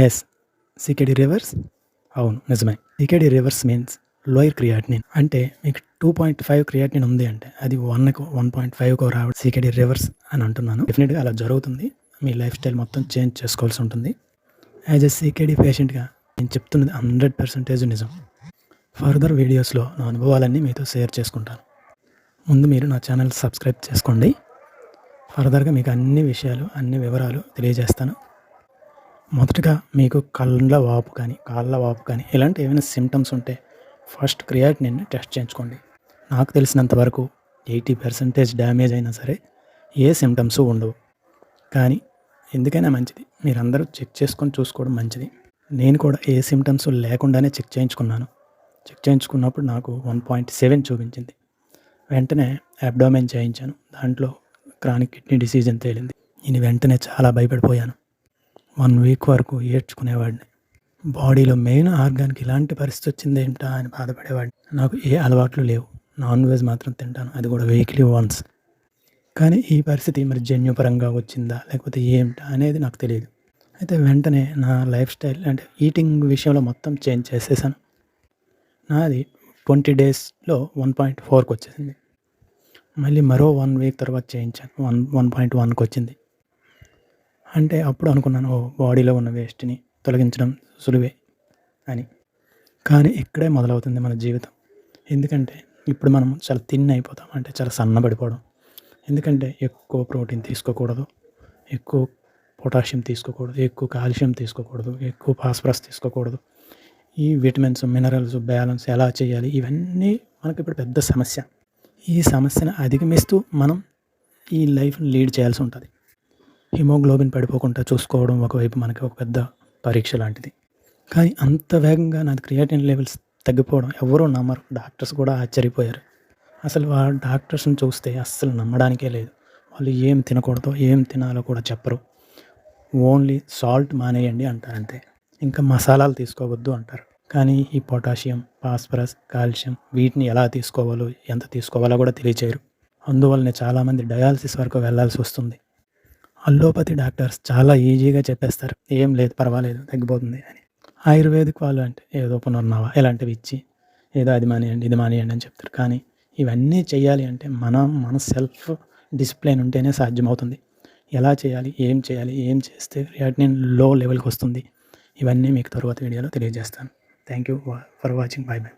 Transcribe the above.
Yes. CKD reverse అవును నిజమే. CKD reverse means lower creatinine. అంటే మీకు 2.5 క్రియాటినిన్ ఉంది అంటే అది 1.5కో రావడం సీకేడీ రివర్స్ అని అంటున్నాను. డెఫినెట్గా అలా జరుగుతుంది. మీ లైఫ్ స్టైల్ మొత్తం చేంజ్ చేసుకోవాల్సి ఉంటుంది. యాజ్ ఎ సీకేడీ పేషెంట్గా నేను చెప్తున్నది 100% నిజం. ఫర్దర్ వీడియోస్లో నా అనుభవాలన్నీ మీతో షేర్ చేసుకుంటాను. ముందు మీరు నా ఛానల్ సబ్స్క్రైబ్ చేసుకోండి. ఫర్దర్గా మీకు అన్ని విషయాలు అన్ని వివరాలు తెలియజేస్తాను. మొదటగా మీకు కాళ్ళ వాపు కానీ ఇలాంటి ఏమైనా సిమ్టమ్స్ ఉంటే ఫస్ట్ క్రియాటినిన్ టెస్ట్ చేయించుకోండి. నాకు తెలిసినంత వరకు 80% డ్యామేజ్ అయినా సరే ఏ సిమ్టమ్స్ ఉండవు. కానీ ఎందుకైనా మంచిది మీరందరూ చెక్ చేసుకొని చూసుకోవడం మంచిది. నేను కూడా ఏ సిమ్టమ్స్ లేకుండానే చెక్ చేయించుకున్నప్పుడు నాకు 1.7 చూపించింది. వెంటనే అబ్డామెన్ చేయించాను. దాంట్లో క్రానిక్ కిడ్నీ డిసీజ్ అని తేలింది. నేను వెంటనే చాలా భయపడిపోయాను. 1 వీక్ వరకు ఏడ్చుకునేవాడిని. బాడీలో మెయిన్ ఆర్గాన్కి ఇలాంటి పరిస్థితి వచ్చింది ఏంటా అని బాధపడేవాడిని. నాకు ఏ అలవాట్లు లేవు. నాన్ వెజ్ మాత్రం తింటాను, అది కూడా వీక్లీ వన్స్. కానీ ఈ పరిస్థితి మరి జన్యుపరంగా వచ్చిందా లేకపోతే ఏమిటా అనేది నాకు తెలియదు. అయితే వెంటనే నా లైఫ్ స్టైల్ అంటే ఈటింగ్ విషయంలో మొత్తం చేంజ్ చేసేసాను. నాది 20 డేస్లో 1.4కి వచ్చేసింది. మళ్ళీ మరో 1 వీక్ తర్వాత చేయించాను, 1.1కి వచ్చింది. అంటే అప్పుడు అనుకున్నాను బాడీలో ఉన్న వేస్ట్ని తొలగించడం సులువే అని. కానీ ఇక్కడే మొదలవుతుంది మన జీవితం. ఎందుకంటే ఇప్పుడు మనం చాలా థిన్ అయిపోతాం, అంటే చాలా సన్నబడిపోవడం. ఎందుకంటే ఎక్కువ ప్రోటీన్ తీసుకోకూడదు, ఎక్కువ పొటాషియం తీసుకోకూడదు, ఎక్కువ కాల్షియం తీసుకోకూడదు, ఎక్కువ ఫాస్ఫరస్ తీసుకోకూడదు. ఈ విటమిన్స్ మినరల్స్ బ్యాలెన్స్ ఎలా చేయాలి ఇవన్నీ మనకి ఇప్పుడు పెద్ద సమస్య. ఈ సమస్యను అధిగమిస్తూ మనం ఈ లైఫ్ని లీడ్ చేయాల్సి ఉంటుంది. హిమోగ్లోబిన్ పడిపోకుండా చూసుకోవడం ఒకవైపు మనకి ఒక పెద్ద పరీక్ష లాంటిది. కానీ అంత వేగంగా నాది క్రియాటినిన్ లెవెల్స్ తగ్గిపోవడం ఎవరూ నమ్మరు. డాక్టర్స్ కూడా ఆశ్చర్యపోయారు. అసలు డాక్టర్స్ని చూస్తే అస్సలు నమ్మడానికే లేదు. వాళ్ళు ఏం తినకూడదో ఏం తినాలో కూడా చెప్పరు. ఓన్లీ సాల్ట్ మానేయండి అంటారు అంతే. ఇంకా మసాలాలు తీసుకోవద్దు అంటారు. కానీ ఈ పొటాషియం ఫాస్ఫరస్ కాల్షియం వీటిని ఎలా తీసుకోవాలో ఎంత తీసుకోవాలో కూడా తెలియచేయరు. అందువల్లనే చాలామంది డయాలసిస్ వరకు వెళ్ళాల్సి వస్తుంది. అల్లోపతి డాక్టర్స్ చాలా ఈజీగా చెప్పేస్తారు, ఏం లేదు పర్వాలేదు తగ్గిపోతుంది అని. ఆయుర్వేదిక్ వాళ్ళు అంటే ఏదో పునర్నవ ఇలాంటివి ఇచ్చి ఏదో అది మానేయండి ఇది మానేయండి అని చెప్తారు. కానీ ఇవన్నీ చేయాలి అంటే మన సెల్ఫ్ డిసిప్లిన్ ఉంటేనే సాధ్యమవుతుంది. ఎలా చేయాలి ఏం చేస్తే క్రియాటినిన్ లో లెవెల్కి వస్తుంది ఇవన్నీ మీకు తరువాత వీడియోలో తెలియజేస్తాను. Thank you for watching. By by.